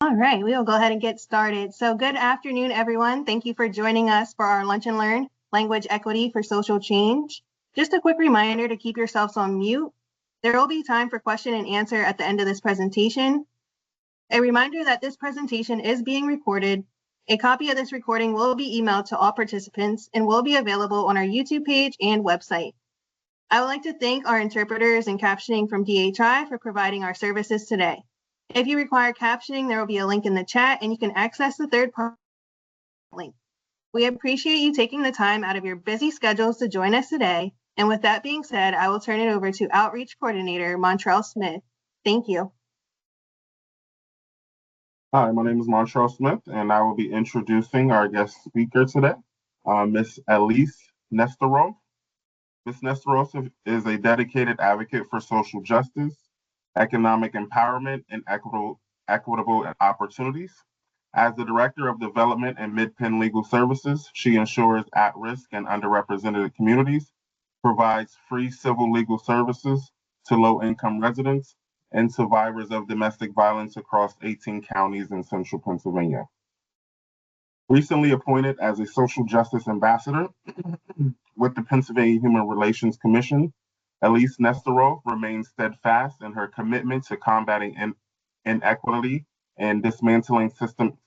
All right, we will go ahead and get started. So good afternoon, everyone. Thank you for joining us for our Lunch and Learn Language Equity for Social Change. Just a quick reminder to keep yourselves on mute. There will be time for question and answer at the end of this presentation. A reminder that this presentation is being recorded. A copy of this recording will be emailed to all participants and will be available on our YouTube page and website. I would like to thank our interpreters and captioning from DHI for providing our services today. If you require captioning, there will be a link in the chat and you can access the third-party link. We appreciate you taking the time out of your busy schedules to join us today. And with that being said, I will turn it over to Outreach Coordinator Montrell Smith. Thank you. Hi, my name is Montrell Smith, and I will be introducing our guest speaker today, Ms. Eliz Nestorov. Ms. Nestorov is a dedicated advocate for social justice, economic empowerment, and equitable opportunities. As the Director of Development at MidPenn Legal Services, she ensures at-risk and underrepresented communities, provides free civil legal services to low-income residents, and survivors of domestic violence across 18 counties in central Pennsylvania. Recently appointed as a social justice ambassador with the Pennsylvania Human Relations Commission, Eliz Nestorov remains steadfast in her commitment to combating inequality and dismantling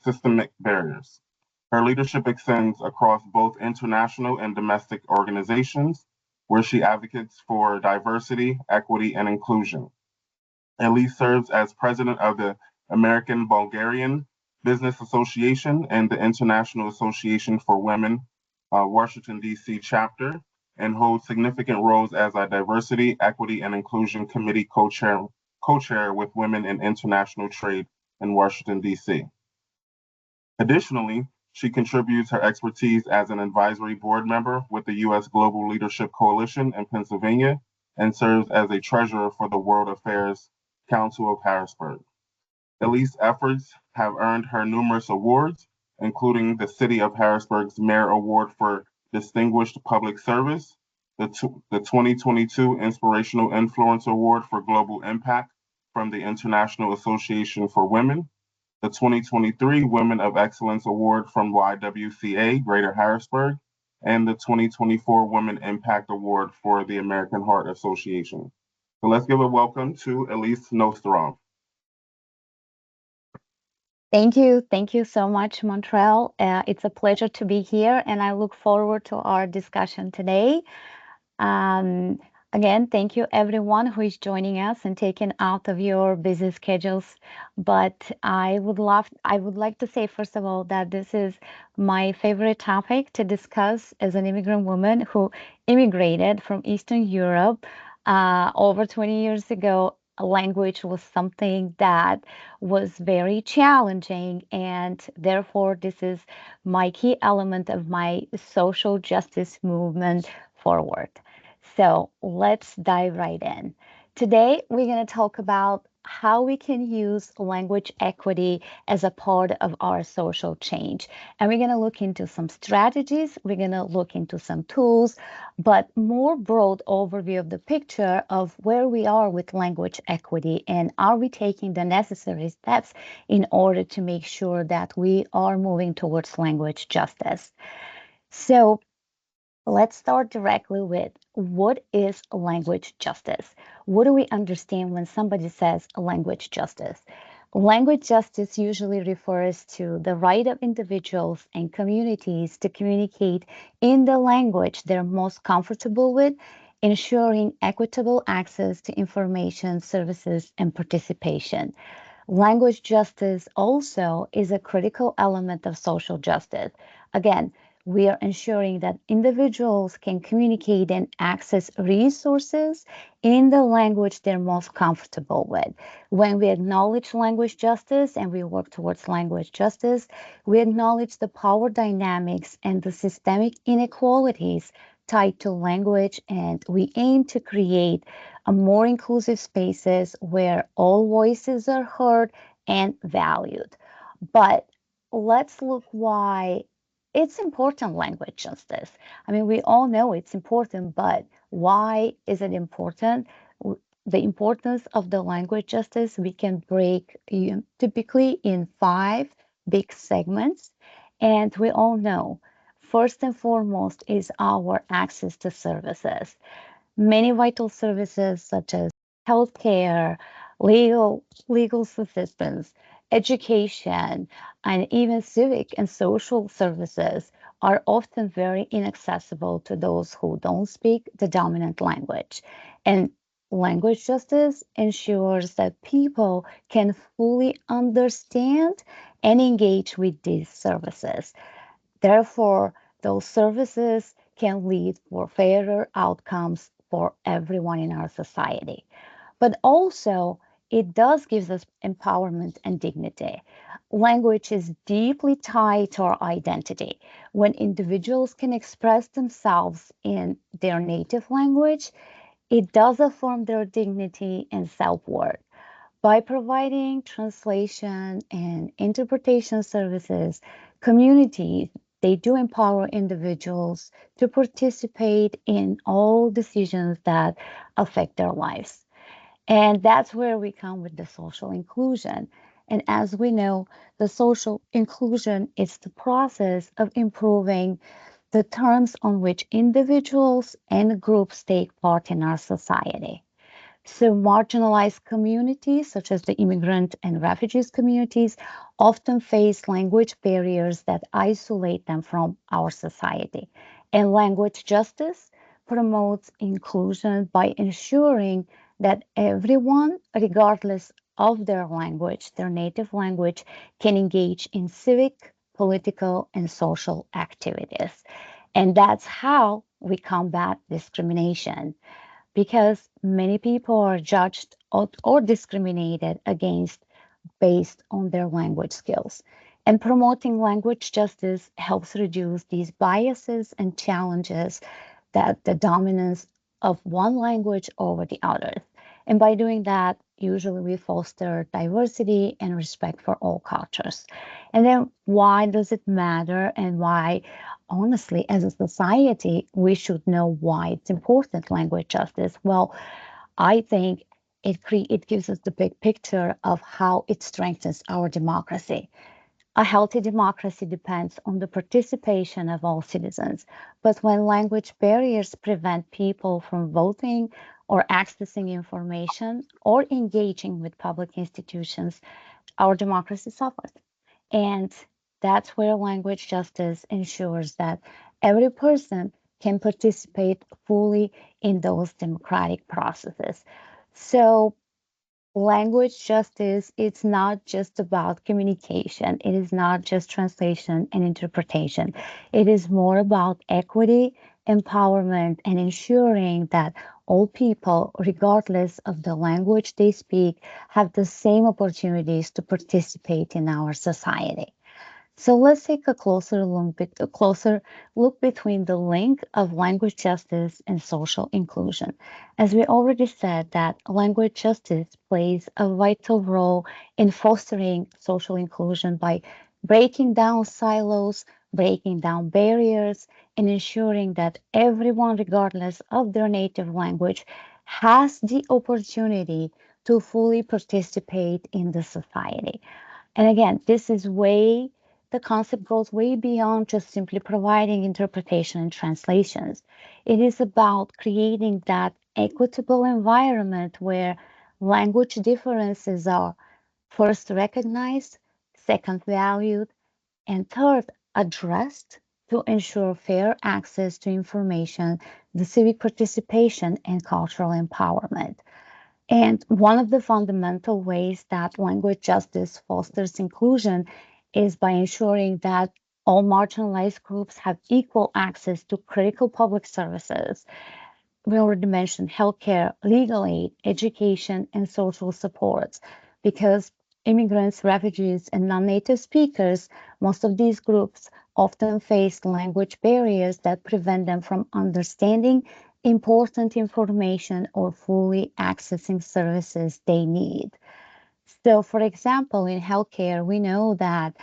systemic barriers. Her leadership extends across both international and domestic organizations, where she advocates for diversity, equity, and inclusion. Eliz serves as president of the American Bulgarian Business Association and the International Association for Women, Washington, D.C. chapter, and holds significant roles as a Diversity, Equity, and Inclusion Committee co-chair with Women in International Trade in Washington, D.C. Additionally, she contributes her expertise as an advisory board member with the U.S. Global Leadership Coalition in Pennsylvania and serves as a treasurer for the World Affairs Council of Harrisburg. Eliz's efforts have earned her numerous awards, including the City of Harrisburg's Mayor Award for Distinguished Public Service, the 2022 Inspirational Influence Award for Global Impact from the International Association for Women, the 2023 Women of Excellence Award from YWCA Greater Harrisburg, and the 2024 Women Impact Award for the American Heart Association. So let's give a welcome to Eliz Nestorov. Thank you. Thank you so much, Montrell. It's a pleasure to be here, and I look forward to our discussion today. Again, thank you everyone who is joining us and taking out of your busy schedules. But I would like to say, first of all, that this is my favorite topic to discuss as an immigrant woman who immigrated from Eastern Europe over 20 years ago. Language was something that was very challenging, and therefore this is my key element of my social justice movement forward. So let's dive right in. Today, we're going to talk about how we can use language equity as a part of our social change. And we're going to look into some strategies, we're going to look into some tools, but more broad overview of the picture of where we are with language equity and are we taking the necessary steps in order to make sure that we are moving towards language justice. So let's start directly with what is language justice? What do we understand when somebody says language justice? Language justice usually refers to the right of individuals and communities to communicate in the language they're most comfortable with, ensuring equitable access to information, services, and participation. Language justice also is a critical element of social justice. Again, we are ensuring that individuals can communicate and access resources in the language they're most comfortable with. When we acknowledge language justice and we work towards language justice, we acknowledge the power dynamics and the systemic inequalities tied to language, and we aim to create a more inclusive spaces where all voices are heard and valued. But let's look why it's important, language justice. I mean, we all know it's important, but why is it important? the importance of the language justice, we can break typically in 5 big segments. And we all know, first and foremost, is our access to services. Many vital services such as healthcare, legal assistance, education, and even civic and social services are often very inaccessible to those who don't speak the dominant language. And language justice ensures that people can fully understand and engage with these services. Therefore, those services can lead for fairer outcomes for everyone in our society. But also, it does give us empowerment and dignity. Language is deeply tied to our identity. When individuals can express themselves in their native language, it does affirm their dignity and self-worth. By providing translation and interpretation services, communities, they do empower individuals to participate in all decisions that affect their lives. And that's where we come with the social inclusion. And as we know, the social inclusion is the process of improving the terms on which individuals and groups take part in our society. So, marginalized communities, such as the immigrant and refugees communities, often face language barriers that isolate them from our society. And language justice promotes inclusion by ensuring that everyone, regardless of their language, their native language, can engage in civic, political, and social activities. And that's how we combat discrimination, because many people are judged or discriminated against based on their language skills. And promoting language justice helps reduce these biases and challenges that the dominance of one language over the others. And by doing that, usually we foster diversity and respect for all cultures. And then why does it matter, and why, honestly, as a society, we should know why it's important, language justice? Well, I think it gives us the big picture of how it strengthens our democracy. A healthy democracy depends on the participation of all citizens. But when language barriers prevent people from voting or accessing information or engaging with public institutions, our democracy suffers. And that's where language justice ensures that every person can participate fully in those democratic processes. So, language justice, it's not just about communication, it is not just translation and interpretation. It is more about equity, empowerment, and ensuring that all people, regardless of the language they speak, have the same opportunities to participate in our society. So let's take a closer look between the link of language justice and social inclusion. As we already said, that language justice plays a vital role in fostering social inclusion by breaking down silos, breaking down barriers, and ensuring that everyone, regardless of their native language, has the opportunity to fully participate in the society. And again, the concept goes way beyond just simply providing interpretation and translations. It is about creating that equitable environment where language differences are first recognized, second valued, and third addressed to ensure fair access to information, the civic participation, and cultural empowerment. And one of the fundamental ways that language justice fosters inclusion is by ensuring that all marginalized groups have equal access to critical public services. We already mentioned healthcare, legal aid, education, and social supports, because immigrants, refugees, and non-native speakers, most of these groups often face language barriers that prevent them from understanding important information or fully accessing services they need. So, for example, in healthcare, we know that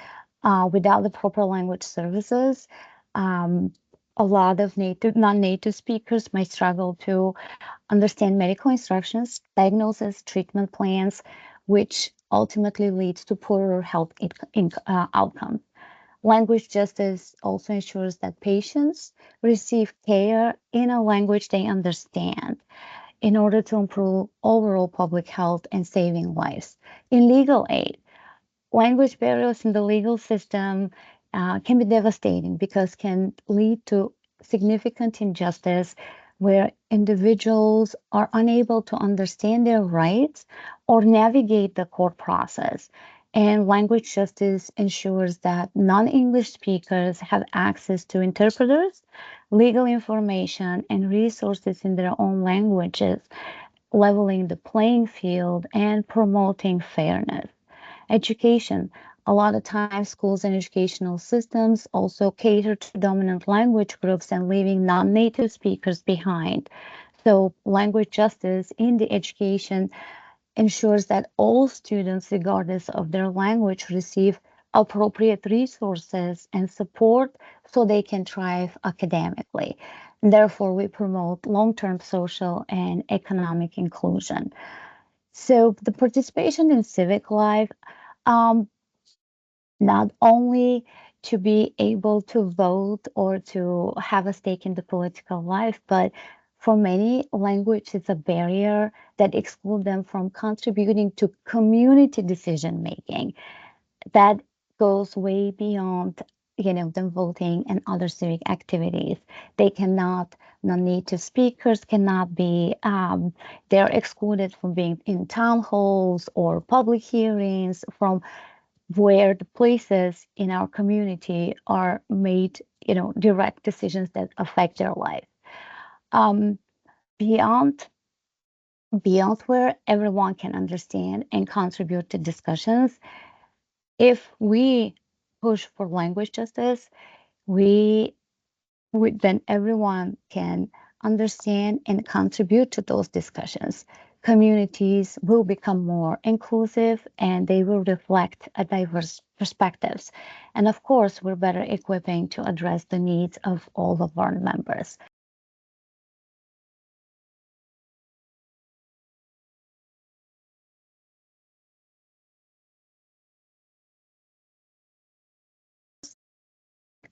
without the proper language services, um, a lot of non-native speakers might struggle to understand medical instructions, diagnosis, treatment plans, which ultimately leads to poorer health outcomes. Language justice also ensures that patients receive care in a language they understand in order to improve overall public health and saving lives. In legal aid, language barriers in the legal system can be devastating because can lead to significant injustice where individuals are unable to understand their rights or navigate the court process. And language justice ensures that non-English speakers have access to interpreters, legal information, and resources in their own languages, leveling the playing field and promoting fairness. Education. A lot of times, schools and educational systems also cater to dominant language groups and leaving non-native speakers behind. So language justice in the education ensures that all students, regardless of their language, receive appropriate resources and support so they can thrive academically. Therefore, we promote long-term social and economic inclusion. So the participation in civic life, um, not only to be able to vote or to have a stake in the political life, but for many, language is a barrier that excludes them from contributing to community decision making. That goes way beyond, them voting and other civic activities. They cannot, non-native speakers cannot be, they're excluded from being in town halls or public hearings, from where the places in our community are made, direct decisions that affect their life. Um, beyond beyond where everyone can understand and contribute to discussions, if we push for language justice, we then everyone can understand and contribute to those discussions. Communities will become more inclusive and they will reflect a diverse perspectives. And of course, we're better equipping to address the needs of all of our members.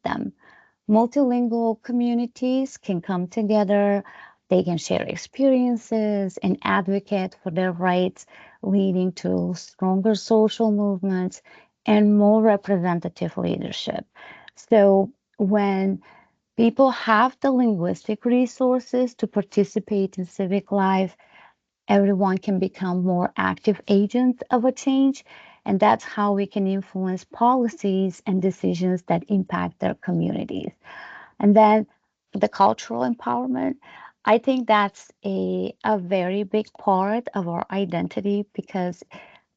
Them. Multilingual communities can come together, they can share experiences and advocate for their rights, leading to stronger social movements and more representative leadership. So, when people have the linguistic resources to participate in civic life, everyone can become more active agents of a change. And that's how we can influence policies and decisions that impact their communities. And then the cultural empowerment, I think that's a very big part of our identity because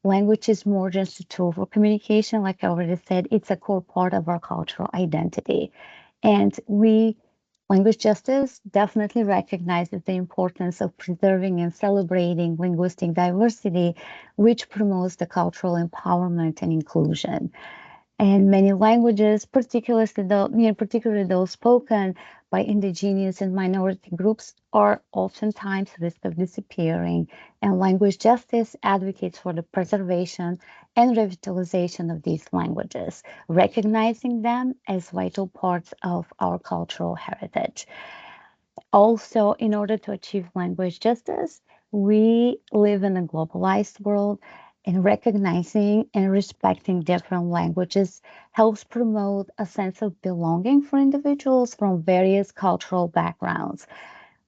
language is more just a tool for communication. Like I already said, it's a core part of our cultural identity. And language justice definitely recognizes the importance of preserving and celebrating linguistic diversity, which promotes the cultural empowerment and inclusion. And many languages, particularly those spoken by indigenous and minority groups, are oftentimes risk of disappearing. And language justice advocates for the preservation and revitalization of these languages, recognizing them as vital parts of our cultural heritage. Also, in order to achieve language justice, we live in a globalized world, and recognizing and respecting different languages helps promote a sense of belonging for individuals from various cultural backgrounds.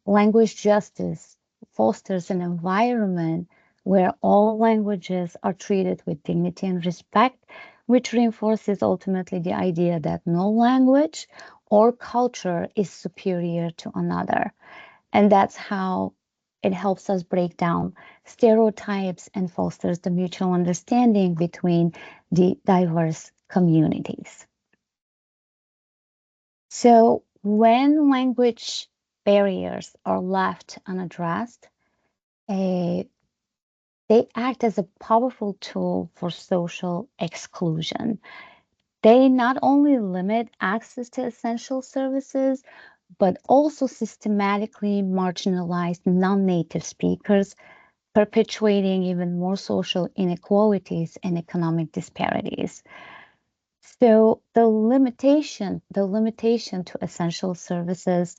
Language justice fosters an environment where all languages are treated with dignity and respect, which reinforces ultimately the idea that no language or culture is superior to another. And that's how it helps us break down stereotypes and fosters the mutual understanding between the diverse communities. So when language barriers are left unaddressed, they act as a powerful tool for social exclusion. They not only limit access to essential services, but also systematically marginalize non-native speakers, perpetuating even more social inequalities and economic disparities. So the limitation to essential services,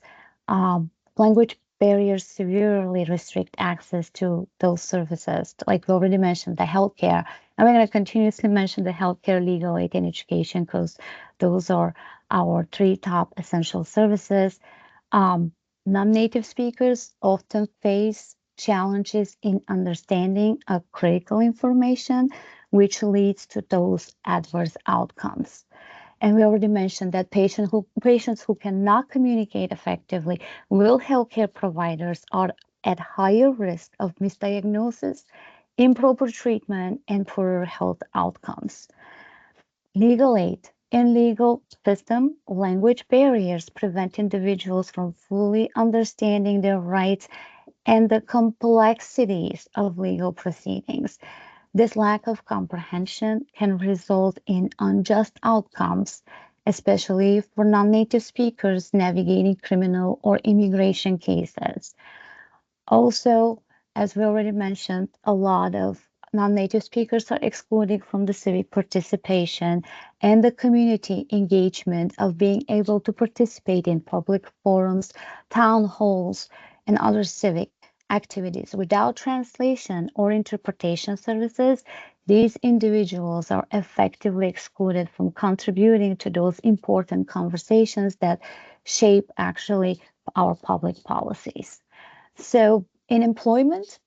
language barriers severely restrict access to those services. Like we already mentioned, the healthcare. And we're going to continuously mention the healthcare, legal aid, and education because those are our three top essential services. Non-native speakers often face challenges in understanding of critical information, which leads to those adverse outcomes. And we already mentioned that patients who cannot communicate effectively with healthcare providers are at higher risk of misdiagnosis, improper treatment, and poorer health outcomes. Legal aid. In legal system, language barriers prevent individuals from fully understanding their rights and the complexities of legal proceedings. This lack of comprehension can result in unjust outcomes, especially for non-native speakers navigating criminal or immigration cases. Also, as we already mentioned, a lot of non-native speakers are excluded from the civic participation and the community engagement of being able to participate in public forums, town halls, and other civic activities. Without translation or interpretation services, these individuals are effectively excluded from contributing to those important conversations that shape actually our public policies. So in employment,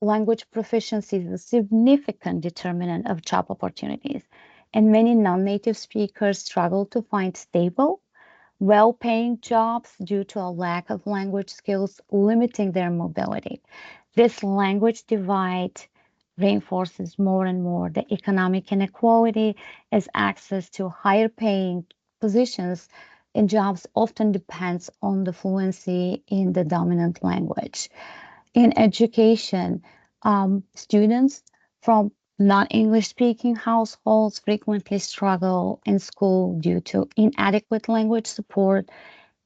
language proficiency is a significant determinant of job opportunities, and many non-native speakers struggle to find stable, well-paying jobs due to a lack of language skills, limiting their mobility. This language divide reinforces more and more the economic inequality as access to higher paying positions in jobs often depends on the fluency in the dominant language. In education, students from non-English speaking households frequently struggle in school due to inadequate language support,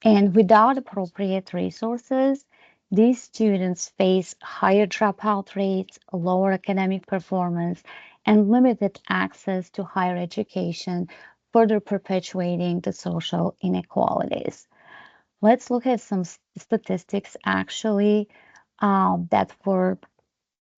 and without appropriate resources, these students face higher dropout rates, lower academic performance, and limited access to higher education, further perpetuating the social inequalities. Let's look at some statistics actually that were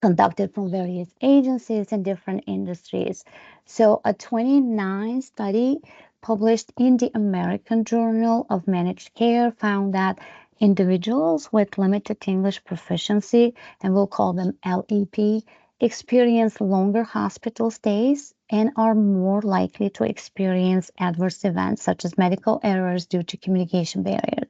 conducted from various agencies in different industries. So, a 29 study published in the American Journal of Managed Care found that individuals with limited English proficiency, and we'll call them LEP, experience longer hospital stays and are more likely to experience adverse events such as medical errors due to communication barriers.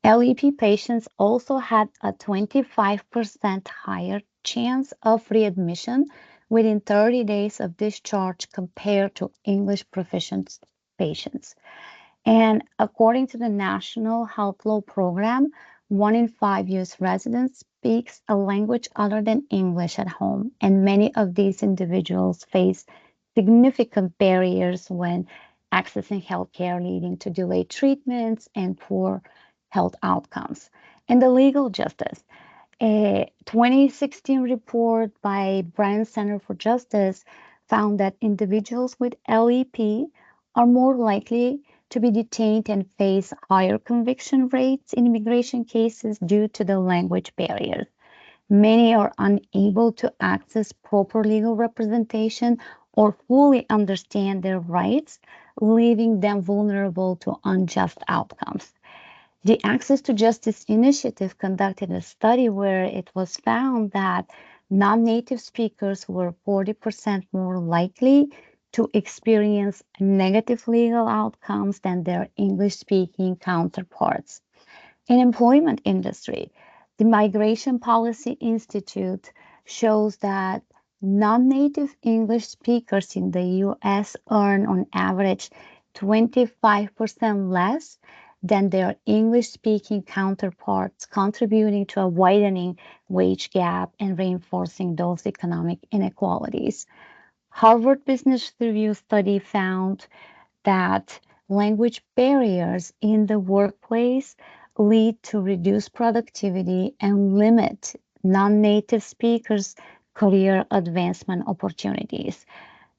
LEP patients also had a 25% higher chance of readmission within 30 days of discharge compared to English proficient patients. And according to the National Health Law Program, 1 in 5 U.S. residents speaks a language other than English at home, and many of these individuals face significant barriers when accessing healthcare, leading to delayed treatments and poor health outcomes. And the legal justice. A 2016 report by Bryan Center for Justice found that individuals with LEP are more likely to be detained and face higher conviction rates in immigration cases due to the language barriers. Many are unable to access proper legal representation or fully understand their rights, leaving them vulnerable to unjust outcomes. The Access to Justice Initiative conducted a study where it was found that non-native speakers were 40% more likely to experience negative legal outcomes than their English-speaking counterparts. In employment industry, the Migration Policy Institute shows that non-native English speakers in the U.S. earn on average 25% less than their English-speaking counterparts, contributing to a widening wage gap and reinforcing those economic inequalities. Harvard Business Review study found that language barriers in the workplace lead to reduced productivity and limit non-native speakers' career advancement opportunities.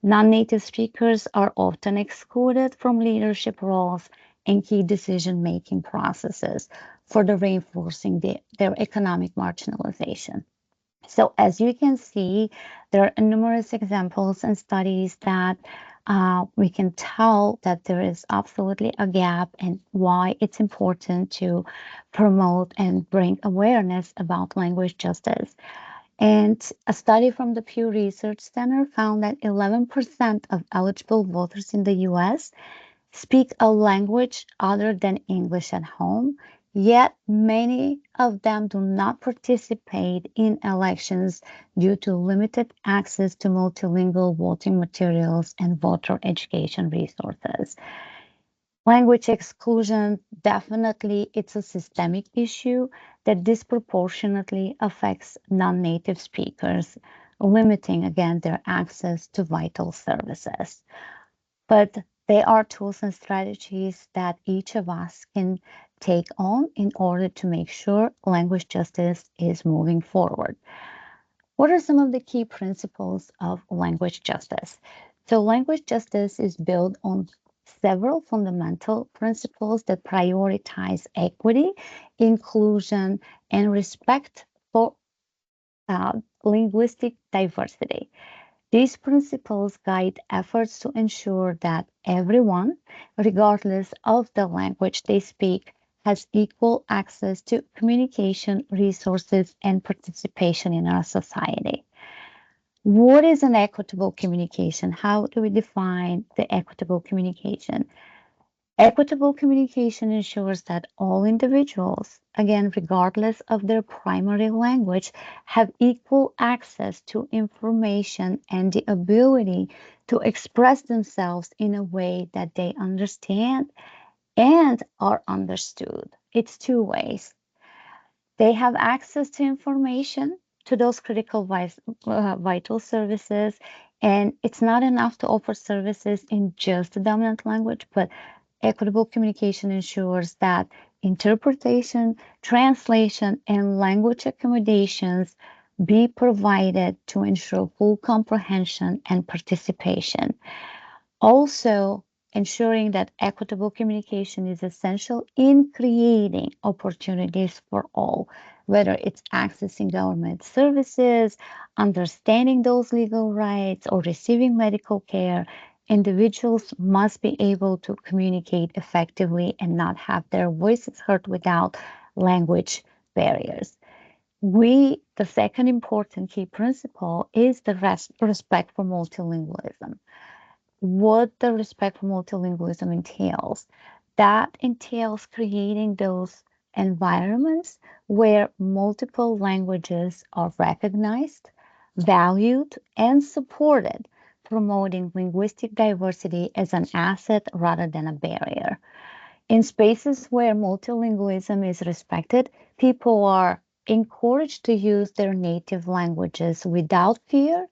Non-native speakers are often excluded from leadership roles and key decision-making processes, further reinforcing their economic marginalization. So as you can see, there are numerous examples and studies that we can tell that there is absolutely a gap and why it's important to promote and bring awareness about language justice. And a study from the Pew Research Center found that 11% of eligible voters in the US speak a language other than English at home, yet many of them do not participate in elections due to limited access to multilingual voting materials and voter education resources. Language exclusion, definitely it's a systemic issue that disproportionately affects non-native speakers, limiting again their access to vital services. But there are tools and strategies that each of us can take on in order to make sure language justice is moving forward. What are some of the key principles of language justice? So, language justice is built on several fundamental principles that prioritize equity, inclusion, and respect for linguistic diversity. These principles guide efforts to ensure that everyone, regardless of the language they speak, has equal access to communication, resources, and participation in our society. What is an equitable communication? How do we define the equitable communication? Equitable communication ensures that all individuals, again, regardless of their primary language, have equal access to information and the ability to express themselves in a way that they understand and are understood. It's two ways. They have access to information, to those critical vital services, and it's not enough to offer services in just the dominant language, but equitable communication ensures that interpretation, translation, and language accommodations be provided to ensure full comprehension and participation. Also, ensuring that equitable communication is essential in creating opportunities for all, whether it's accessing government services, understanding those legal rights, or receiving medical care. Individuals must be able to communicate effectively and not have their voices heard without language barriers. The second important key principle is the respect for multilingualism. What the respect for multilingualism entails. That entails creating those environments where multiple languages are recognized, valued, and supported, promoting linguistic diversity as an asset rather than a barrier. In spaces where multilingualism is respected, people are encouraged to use their native languages without fear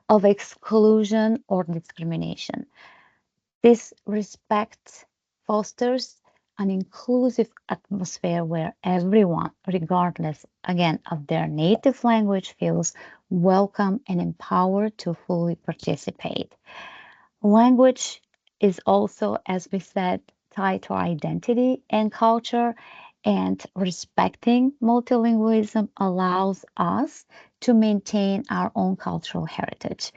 of exclusion or discrimination. This respect fosters an inclusive atmosphere where everyone, regardless again of their native language, feels welcome and empowered to fully participate. Language is also, as we said, tied to our identity and culture, and respecting multilingualism allows us to maintain our own cultural heritage.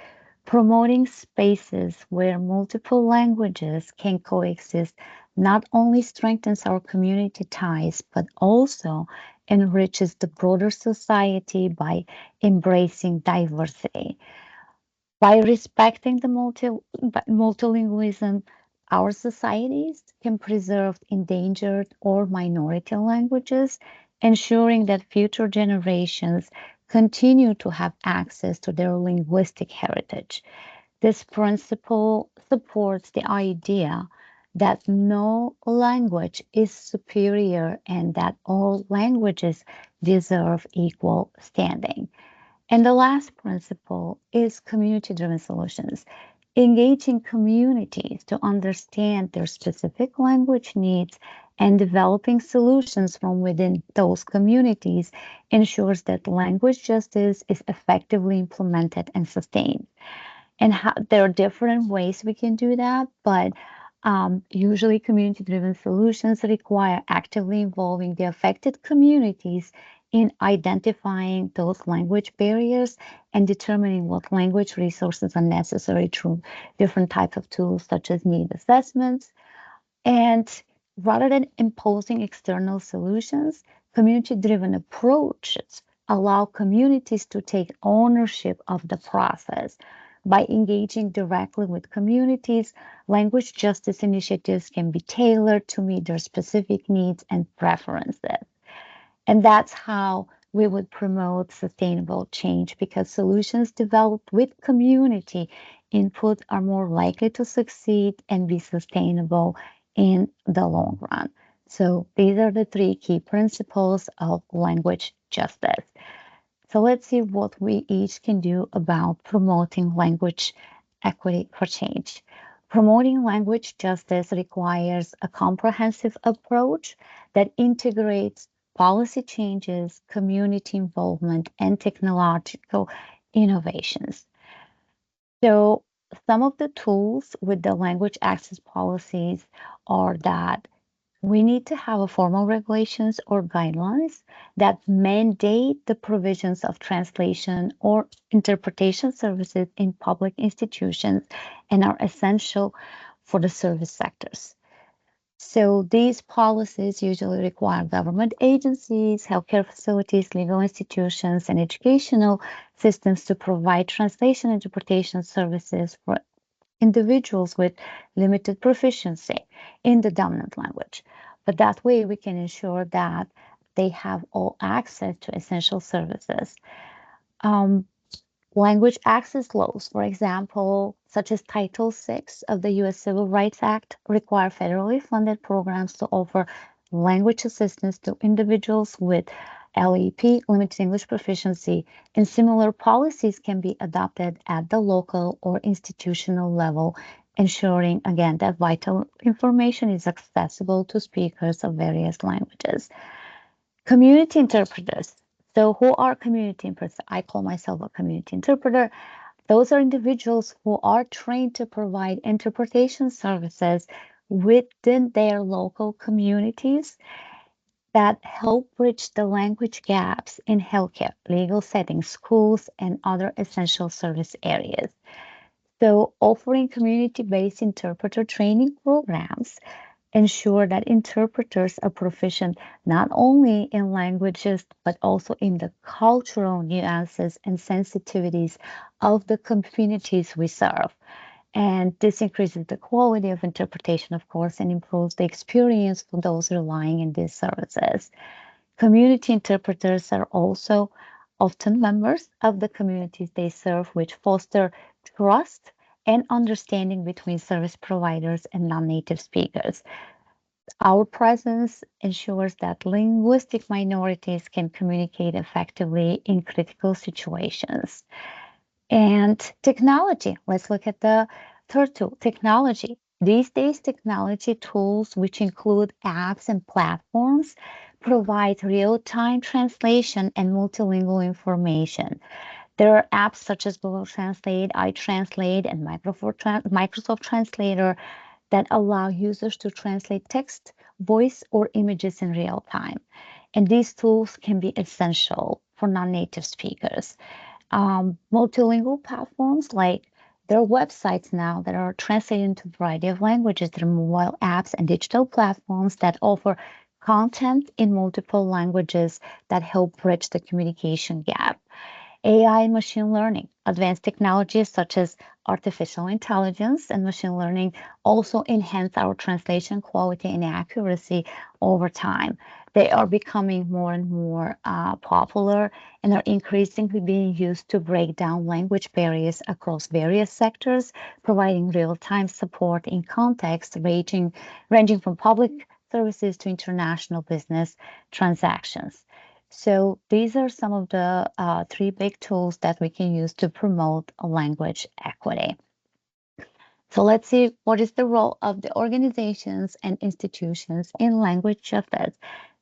Promoting spaces where multiple languages can coexist not only strengthens our community ties, but also enriches the broader society by embracing diversity. By respecting the multilingualism, our societies can preserve endangered or minority languages, ensuring that future generations continue to have access to their linguistic heritage. This principle supports the idea that no language is superior and that all languages deserve equal standing. And the last principle is community driven solutions. Engaging communities to understand their specific language needs and developing solutions from within those communities ensures that language justice is effectively implemented and sustained. And there are different ways we can do that, but usually community-driven solutions require actively involving the affected communities in identifying those language barriers and determining what language resources are necessary through different types of tools such as need assessments. And rather than imposing external solutions, community-driven approaches allow communities to take ownership of the process. By engaging directly with communities, language justice initiatives can be tailored to meet their specific needs and preferences. And that's how we would promote sustainable change, because solutions developed with community input are more likely to succeed and be sustainable in the long run. So these are the three key principles of language justice. So let's see what we each can do about promoting language equity for change. Promoting language justice requires a comprehensive approach that integrates policy changes, community involvement, and technological innovations. So some of the tools with the language access policies are that we need to have a formal regulations or guidelines that mandate the provisions of translation or interpretation services in public institutions and are essential for the service sectors. So these policies usually require government agencies, healthcare facilities, legal institutions, and educational systems to provide translation interpretation services for individuals with limited proficiency in the dominant language. But that way we can ensure that they have all access to essential services. Language access laws, for example, such as Title VI of the U.S. Civil Rights Act, require federally funded programs to offer language assistance to individuals with LEP, limited English proficiency, and similar policies can be adopted at the local or institutional level, ensuring, again, that vital information is accessible to speakers of various languages. Community interpreters. So who are community interpreters? I call myself a community interpreter. Those are individuals who are trained to provide interpretation services within their local communities that help bridge the language gaps in healthcare, legal settings, schools, and other essential service areas. So offering community-based interpreter training programs ensure that interpreters are proficient not only in languages, but also in the cultural nuances and sensitivities of the communities we serve. And this increases the quality of interpretation, of course, and improves the experience for those relying on these services. Community interpreters are also often members of the communities they serve, which foster trust and understanding between service providers and non-native speakers. Our presence ensures that linguistic minorities can communicate effectively in critical situations. And technology, let's look at the third tool, technology. These days, technology tools, which include apps and platforms, provide real-time translation and multilingual information. There are apps such as Google Translate, iTranslate, and Microsoft Translator that allow users to translate text, voice, or images in real time. And these tools can be essential for non-native speakers. Multilingual platforms, like there are websites now that are translated into a variety of languages. There are mobile apps and digital platforms that offer content in multiple languages that help bridge the communication gap. AI and machine learning. Advanced technologies such as artificial intelligence and machine learning also enhance our translation quality and accuracy over time. They are becoming more and more popular and are increasingly being used to break down language barriers across various sectors, providing real-time support in context ranging from public services to international business transactions. So these are some of the three big tools that we can use to promote language equity. So let's see what is the role of the organizations and institutions in language justice.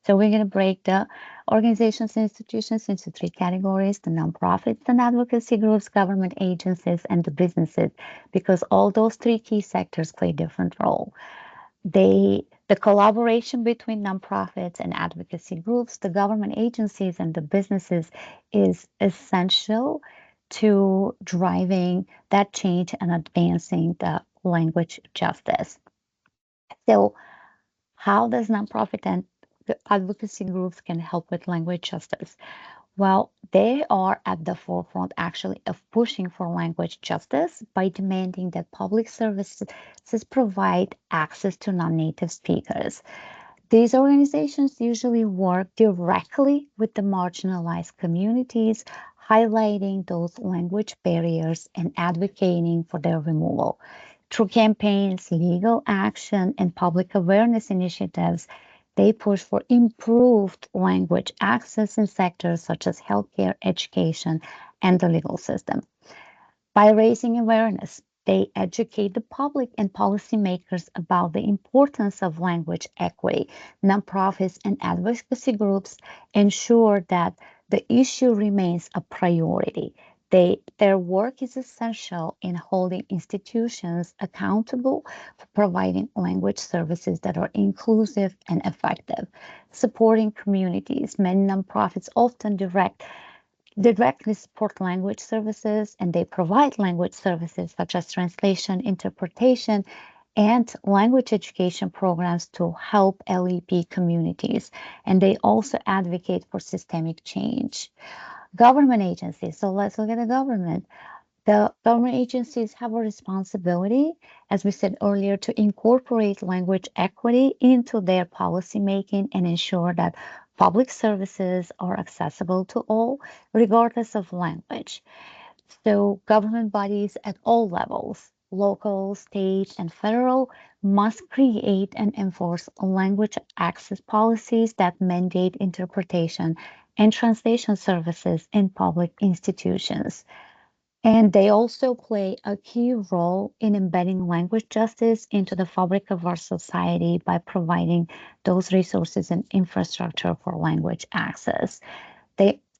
So we're going to break the organizations and institutions into three categories: the nonprofits and advocacy groups, government agencies, and the businesses, because all those three key sectors play different role. The collaboration between nonprofits and advocacy groups, the government agencies, and the businesses is essential to driving that change and advancing the language justice. So, how does nonprofit and the advocacy groups can help with language justice? Well, they are at the forefront actually of pushing for language justice by demanding that public services provide access to non-native speakers. These organizations usually work directly with the marginalized communities, highlighting those language barriers and advocating for their removal. Through campaigns, legal action, and public awareness initiatives, they push for improved language access in sectors such as healthcare, education, and the legal system. By raising awareness, they educate the public and policymakers about the importance of language equity. Nonprofits and advocacy groups ensure that the issue remains a priority. Their work is essential in holding institutions accountable for providing language services that are inclusive and effective. Supporting communities, many nonprofits often directly support language services, and they provide language services such as translation, interpretation, and language education programs to help LEP communities. And they also advocate for systemic change. Government agencies. So let's look at the government. The government agencies have a responsibility, as we said earlier, to incorporate language equity into their policymaking and ensure that public services are accessible to all, regardless of language. So, government bodies at all levels, local, state, and federal, must create and enforce language access policies that mandate interpretation and translation services in public institutions. And they also play a key role in embedding language justice into the fabric of our society by providing those resources and infrastructure for language access.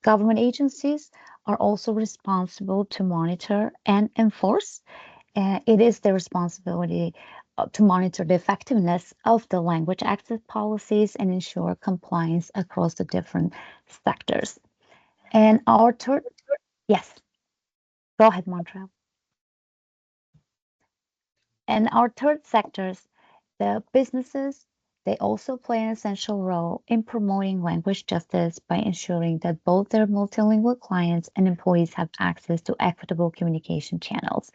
Government agencies are also responsible to monitor and enforce. It is their responsibility to monitor the effectiveness of the language access policies and ensure compliance across the different sectors. And our third, yes. Go ahead, Montreal. And our third sectors, the businesses, they also play an essential role in promoting language justice by ensuring that both their multilingual clients and employees have access to equitable communication channels.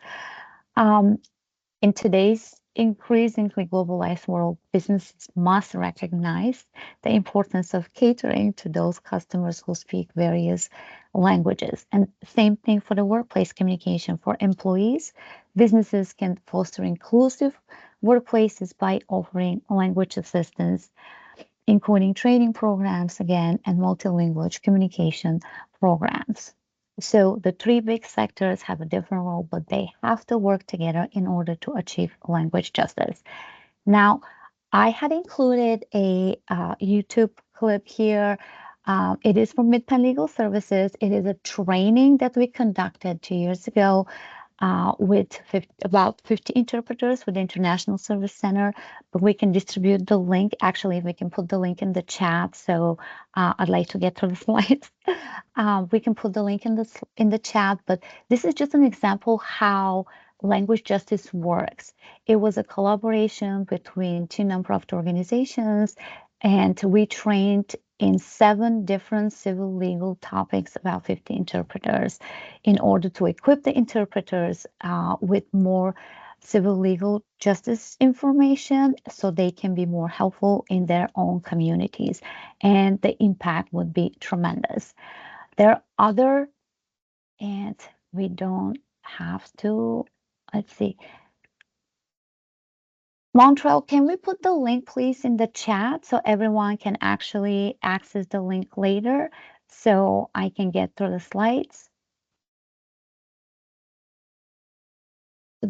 In today's increasingly globalized world, businesses must recognize the importance of catering to those customers who speak various languages. And same thing for the workplace communication for employees. Businesses can foster inclusive workplaces by offering language assistance, including training programs again and multilingual communication programs. So the three big sectors have a different role, but they have to work together in order to achieve language justice. Now, I had included a YouTube clip here. It is from MidPenn Legal Services. It is a training that we conducted 2 years ago with about 50 interpreters with the International Service Center, but we can distribute the link. Actually, we can put the link in the chat. So I'd like to get through the slides. We can put the link in the chat, but this is just an example how language justice works. It was a collaboration between two nonprofit organizations, and we trained in 7 different civil legal topics, about 50 interpreters, in order to equip the interpreters with more civil legal justice information so they can be more helpful in their own communities. And the impact would be tremendous. There are other, and we don't have to, let's see. Montreal, can we put the link, please, in the chat so everyone can actually access the link later so I can get through the slides?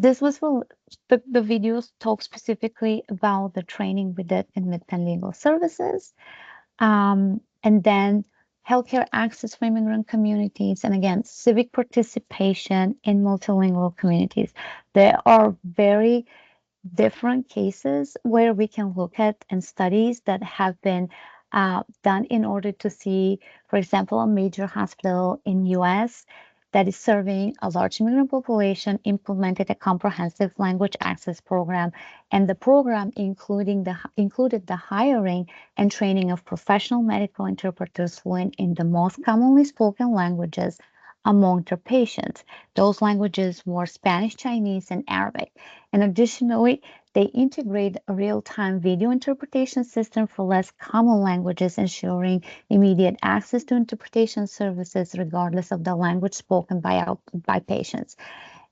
this was for the videos talk specifically about the training we did in MidPenn Legal Services. And then healthcare access for immigrant communities, and again, civic participation in multilingual communities. There are very different cases where we can look at and studies that have been done in order to see, for example, a major hospital in US that is serving a large immigrant population implemented a comprehensive language access program, and the program included the hiring and training of professional medical interpreters fluent in the most commonly spoken languages among their patients. Those languages were Spanish, Chinese, and Arabic. And additionally, they integrate a real-time video interpretation system for less common languages, ensuring immediate access to interpretation services regardless of the language spoken by patients.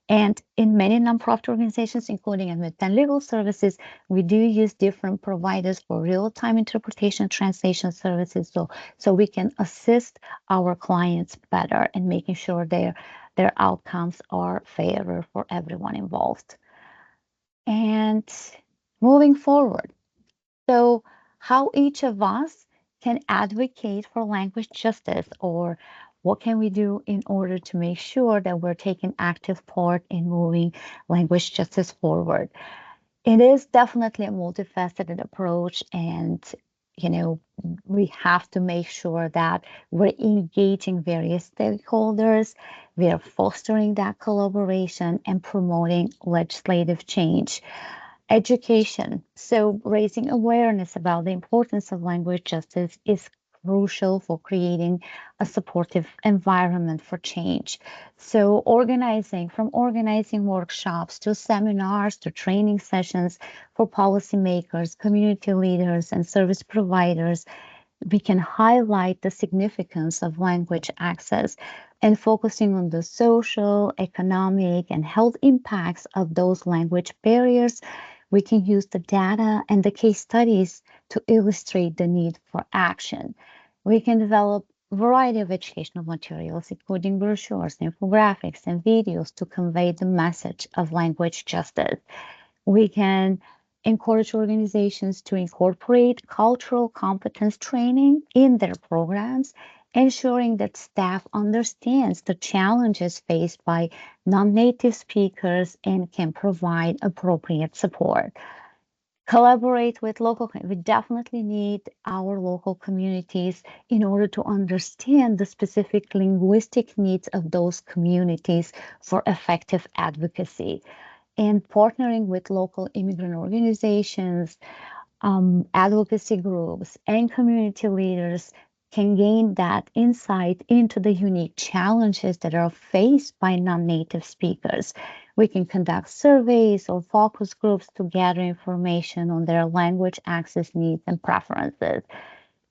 And in many nonprofit organizations, including MidPenn Legal Services, we do use different providers for real-time interpretation translation services, so we can assist our clients better and making sure their outcomes are fairer for everyone involved. And moving forward, so how each of us can advocate for language justice, or what can we do in order to make sure that we're taking active part in moving language justice forward? It is definitely a multifaceted approach, and we have to make sure that we're engaging various stakeholders, we are fostering that collaboration and promoting legislative change. Education. So raising awareness about the importance of language justice is crucial for creating a supportive environment for change. So from organizing workshops to seminars to training sessions for policymakers, community leaders, and service providers, we can highlight the significance of language access and focusing on the social, economic, and health impacts of those language barriers. We can use the data and the case studies to illustrate the need for action. We can develop a variety of educational materials, including brochures, infographics, and videos to convey the message of language justice. We can encourage organizations to incorporate cultural competence training in their programs, ensuring that staff understands the challenges faced by non-native speakers and can provide appropriate support. Collaborate with we definitely need our local communities in order to understand the specific linguistic needs of those communities for effective advocacy. And partnering with local immigrant organizations, advocacy groups, and community leaders can gain that insight into the unique challenges that are faced by non-native speakers. We can conduct surveys or focus groups to gather information on their language access needs and preferences,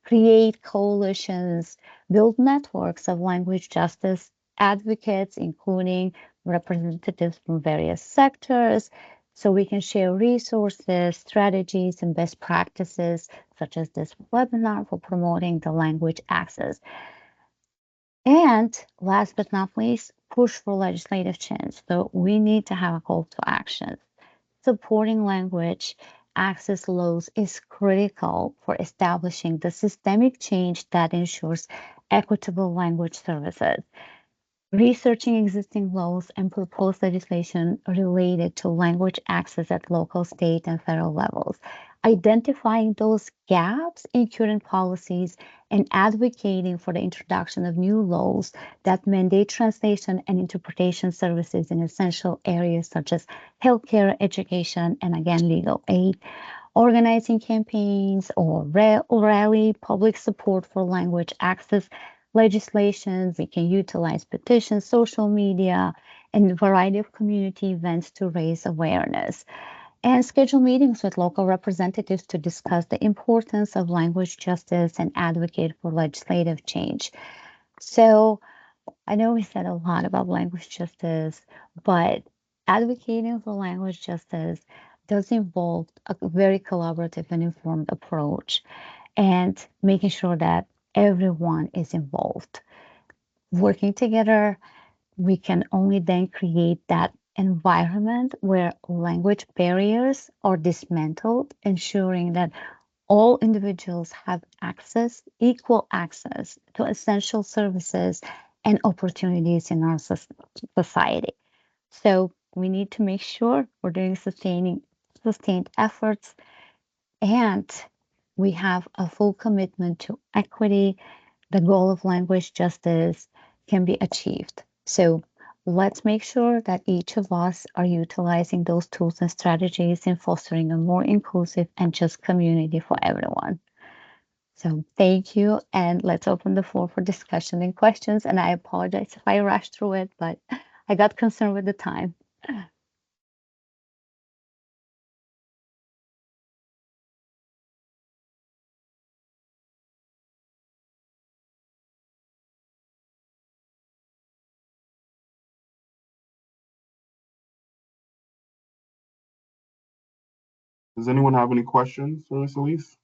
create coalitions, build networks of language justice advocates, including representatives from various sectors, so we can share resources, strategies, and best practices, such as this webinar for promoting the language access. And last but not least, push for legislative change. So we need to have a call to action. Supporting language access laws is critical for establishing the systemic change that ensures equitable language services. Researching existing laws and proposed legislation related to language access at local, state, and federal levels, identifying those gaps in current policies, and advocating for the introduction of new laws that mandate translation and interpretation services in essential areas such as healthcare, education, and again, legal aid. Organizing campaigns or rally public support for language access legislation. We can utilize petitions, social media, and a variety of community events to raise awareness. And schedule meetings with local representatives to discuss the importance of language justice and advocate for legislative change. So I know we said a lot about language justice, but advocating for language justice does involve a very collaborative and informed approach and making sure that everyone is involved. Working together, we can only then create that environment where language barriers are dismantled, ensuring that all individuals have access, equal access to essential services and opportunities in our society. So we need to make sure we're doing sustained efforts, and we have a full commitment to equity. The goal of language justice can be achieved. So let's make sure that each of us are utilizing those tools and strategies in fostering a more inclusive and just community for everyone. So thank you, and let's open the floor for discussion and questions. And I apologize if I rushed through it, but I got concerned with the time. Does anyone have any questions for Ms. Eliz?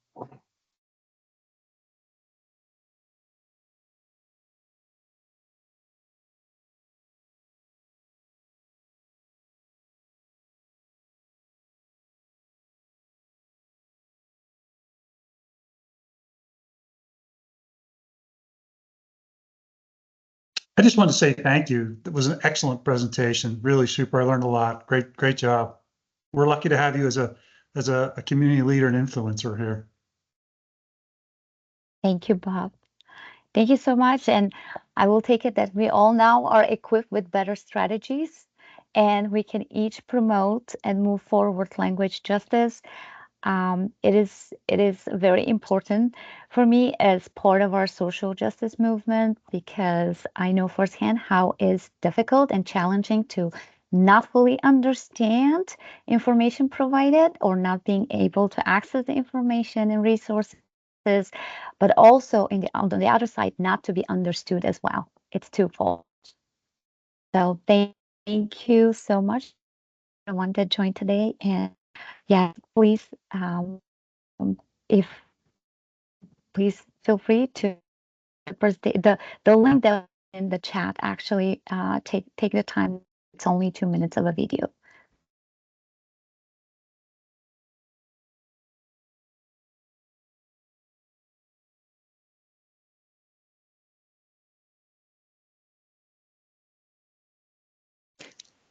I just want to say thank you. It was an excellent presentation, really super. I learned a lot. Great job. We're lucky to have you as a community leader and influencer here. Thank you, Bob. Thank you so much. And I will take it that we all now are equipped with better strategies, and we can each promote and move forward language justice. It is very important for me as part of our social justice movement, because I know firsthand how it's difficult and challenging to not fully understand information provided or not being able to access the information and resources, but also on the other side, not to be understood as well. It's twofold. So thank you so much, everyone that joined today. And yeah, please, if please feel free to press the link that in the chat. Actually, take the time. It's only 2 minutes of a video.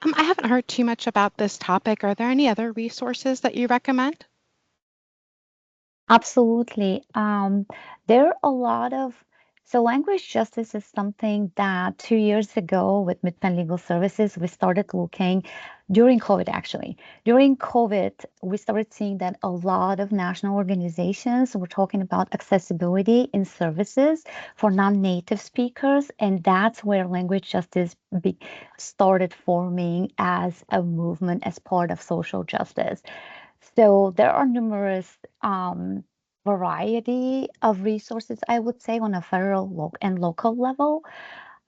I haven't heard too much about this topic. Are there any other resources that you recommend? Absolutely. There are a lot of, so language justice is something that 2 years ago with MidPenn Legal Services, we started looking during COVID, actually. During COVID, we started seeing that a lot of national organizations were talking about accessibility in services for non-native speakers. And that's where language justice started forming as a movement, as part of social justice. So there are numerous variety of resources, I would say, on a federal and local level.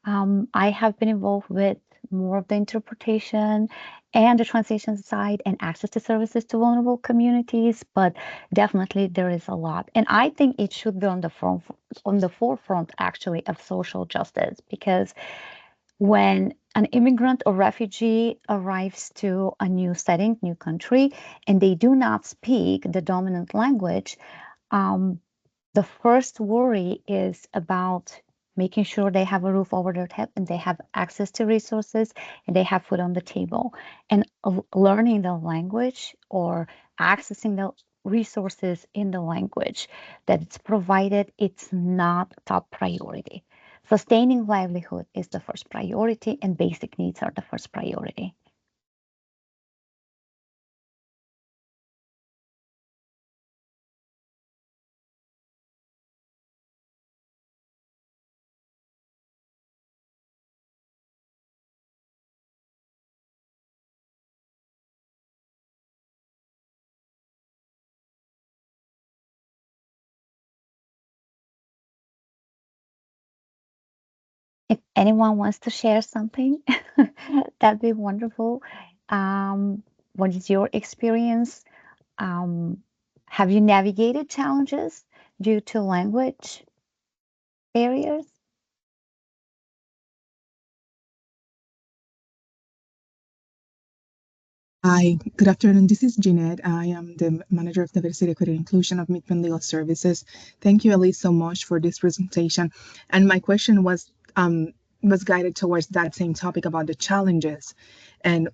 I have been involved with more of the interpretation and the translation side and access to services to vulnerable communities, but definitely there is a lot. And I think it should be on the forefront actually of social justice, because when an immigrant or refugee arrives to a new setting, new country, and they do not speak the dominant language, the first worry is about making sure they have a roof over their head and they have access to resources and they have food on the table. And learning the language or accessing the resources in the language that it's provided, it's not top priority. Sustaining livelihood is the first priority, and basic needs are the first priority. If anyone wants to share something, that'd be wonderful. What is your experience? Have you navigated challenges due to language barriers? Hi, good afternoon. This is Jeanette. I am the Manager of Diversity, Equity, and Inclusion of MidPenn Legal Services. Thank you, Eliz, so much for this presentation. And my question was guided towards that same topic about the challenges and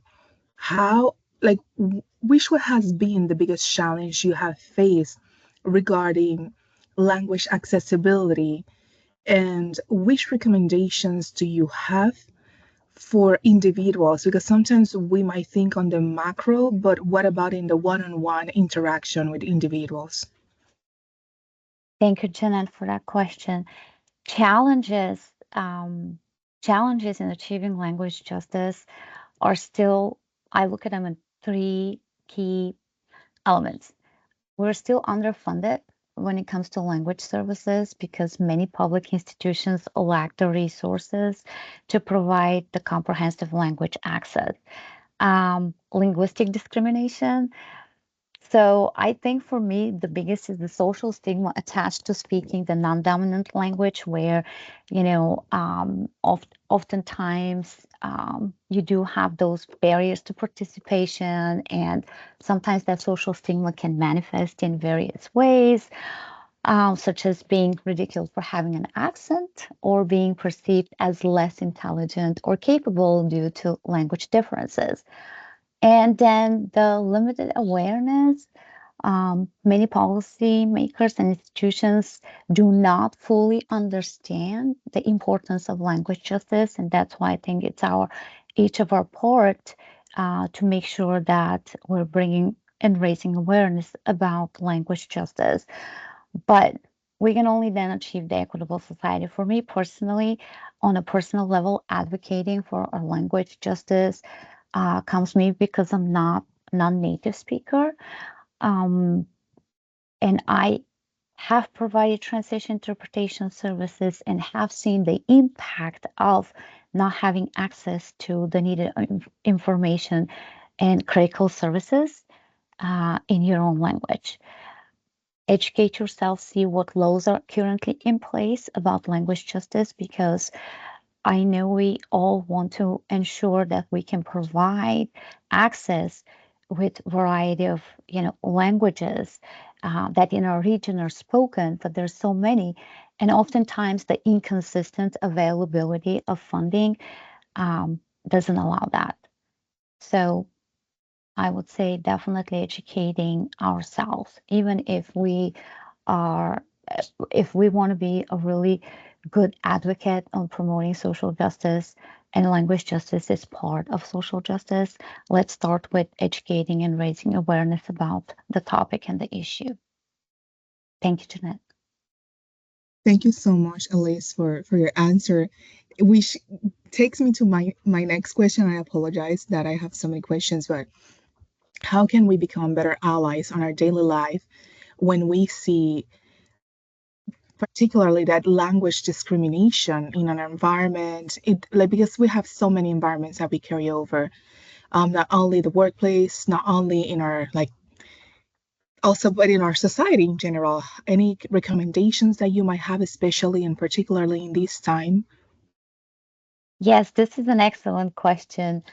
how, like, which one has been the biggest challenge you have faced regarding language accessibility, and which recommendations do you have for individuals, because sometimes we might think on the macro, but what about in the one-on-one interaction with individuals? Thank you, Jeanette, for that question. Challenges, challenges in achieving language justice are still, I look at them in three key elements. We're still underfunded when it comes to language services because many public institutions lack the resources to provide the comprehensive language access. Linguistic discrimination. So I think for me, the biggest is the social stigma attached to speaking the non-dominant language, where, oftentimes you do have those barriers to participation, and sometimes that social stigma can manifest in various ways, such as being ridiculed for having an accent or being perceived as less intelligent or capable due to language differences. And then the limited awareness. Many policymakers and institutions do not fully understand the importance of language justice, and that's why I think it's each of our part to make sure that we're bringing and raising awareness about language justice. But we can only then achieve the equitable society. For me personally, on a personal level, advocating for our language justice comes to me because I'm not a non-native speaker. And I have provided translation interpretation services and have seen the impact of not having access to the needed information and critical services in your own language. Educate yourself, see what laws are currently in place about language justice, because I know we all want to ensure that we can provide access with variety of languages that in our region are spoken, but there's so many, and oftentimes the inconsistent availability of funding doesn't allow that. So I would say definitely educating ourselves, even if we are, if we want to be a really good advocate on promoting social justice, and language justice is part of social justice. Let's start with educating and raising awareness about the topic and the issue. Thank you, Jeanette. Thank you so much, Eliz, for your answer, which takes me to my next question. I apologize that I have so many questions, but how can we become better allies on our daily life when we see particularly that language discrimination in an environment, because we have so many environments that we carry over, not only the workplace, not only in our also, but in our society in general. Any recommendations that you might have, especially and particularly in this time? Yes, this is an excellent question.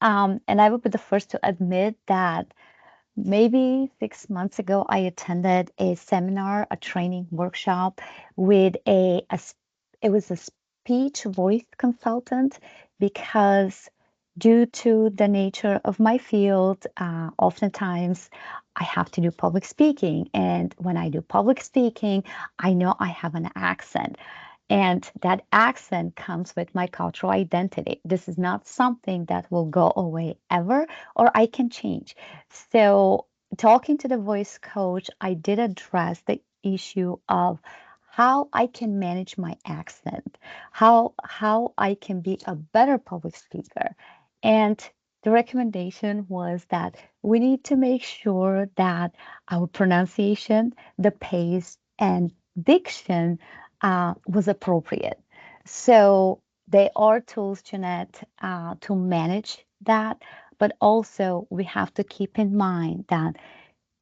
And I will be the first to admit that maybe 6 months ago, I attended a seminar, a training workshop with it was a speech voice consultant, because due to the nature of my field, oftentimes I have to do public speaking. And when I do public speaking, I know I have an accent. And that accent comes with my cultural identity. This is not something that will go away ever, or I can change. So, talking to the voice coach, I did address the issue of how I can manage my accent, how I can be a better public speaker. And the recommendation was that we need to make sure that our pronunciation, the pace, and diction was appropriate. So there are tools, Jeanette, to manage that, but also we have to keep in mind that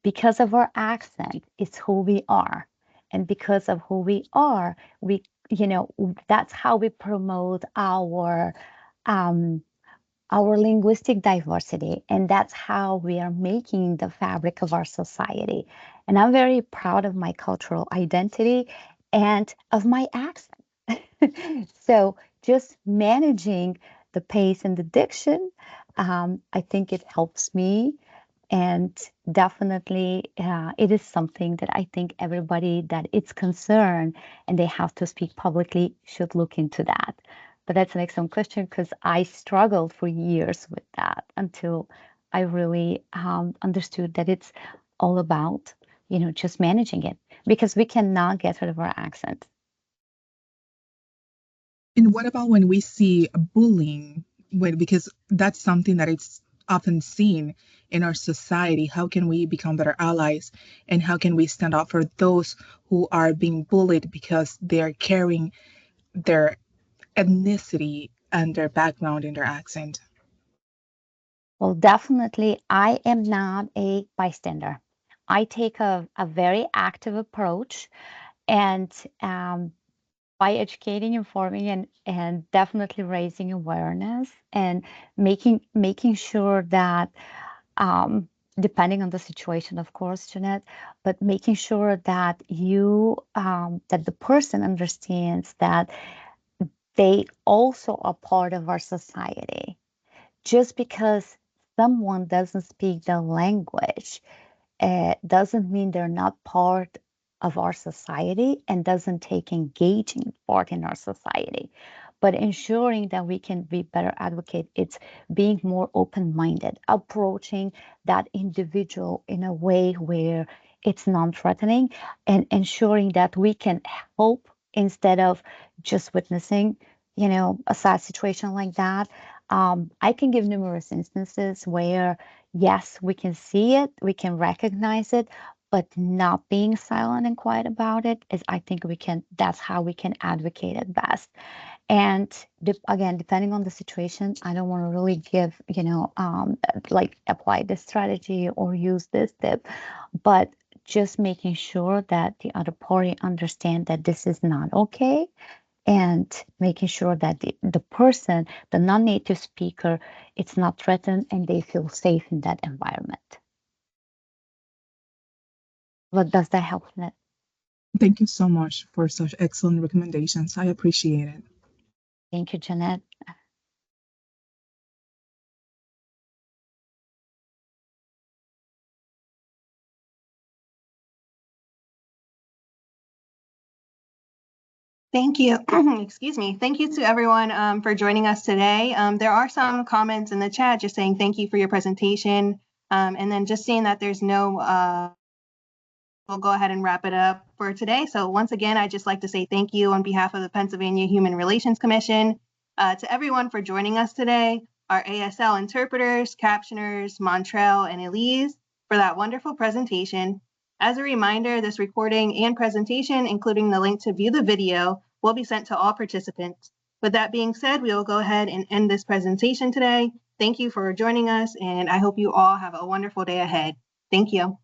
because of our accent, it's who we are. And because of who we are, that's how we promote our um, our linguistic diversity, and that's how we are making the fabric of our society. And I'm very proud of my cultural identity and of my accent. So just managing the pace and the diction, I think it helps me. And definitely, it is something that I think everybody that it's concerned and they have to speak publicly should look into that. But that's an excellent question because I struggled for years with that until I really understood that it's all about, just managing it because we cannot get rid of our accent. And what about when we see bullying? Because that's something that it's often seen in our society. How can we become better allies? And how can we stand up for those who are being bullied because they're carrying their ethnicity and their background and their accent? Well, definitely, I am not a bystander. I take a very active approach and by educating, informing, and definitely raising awareness and making sure that depending on the situation, of course, Jeanette, but making sure that that the person understands that they also are part of our society. Just because someone doesn't speak the language doesn't mean they're not part of our society and doesn't take engaging part in our society. But ensuring that we can be better advocate, it's being more open-minded, approaching that individual in a way where it's non-threatening and ensuring that we can help instead of just witnessing, a sad situation like that. I can give numerous instances where yes, we can see it, we can recognize it, but not being silent and quiet about it is, I think that's how we can advocate it best. And again, depending on the situation, I don't want to really give, like apply this strategy or use this tip, but just making sure that the other party understand that this is not okay and making sure that the person, the non-native speaker, it's not threatened and they feel safe in that environment. But does that help, Jeanette? Thank you so much for such excellent recommendations. I appreciate it. Thank you, Jeanette. Thank you. Excuse me. Thank you to everyone for joining us today. There are some comments in the chat just saying thank you for your presentation. And then just seeing that there's no, we'll go ahead and wrap it up for today. So once again, I'd just like to say thank you on behalf of the Pennsylvania Human Relations Commission to everyone for joining us today, our ASL interpreters, captioners, Montrell and Eliz for that wonderful presentation. As a reminder, this recording and presentation, including the link to view the video, will be sent to all participants. With that being said, we will go ahead and end this presentation today. Thank you for joining us, and I hope you all have a wonderful day ahead. Thank you.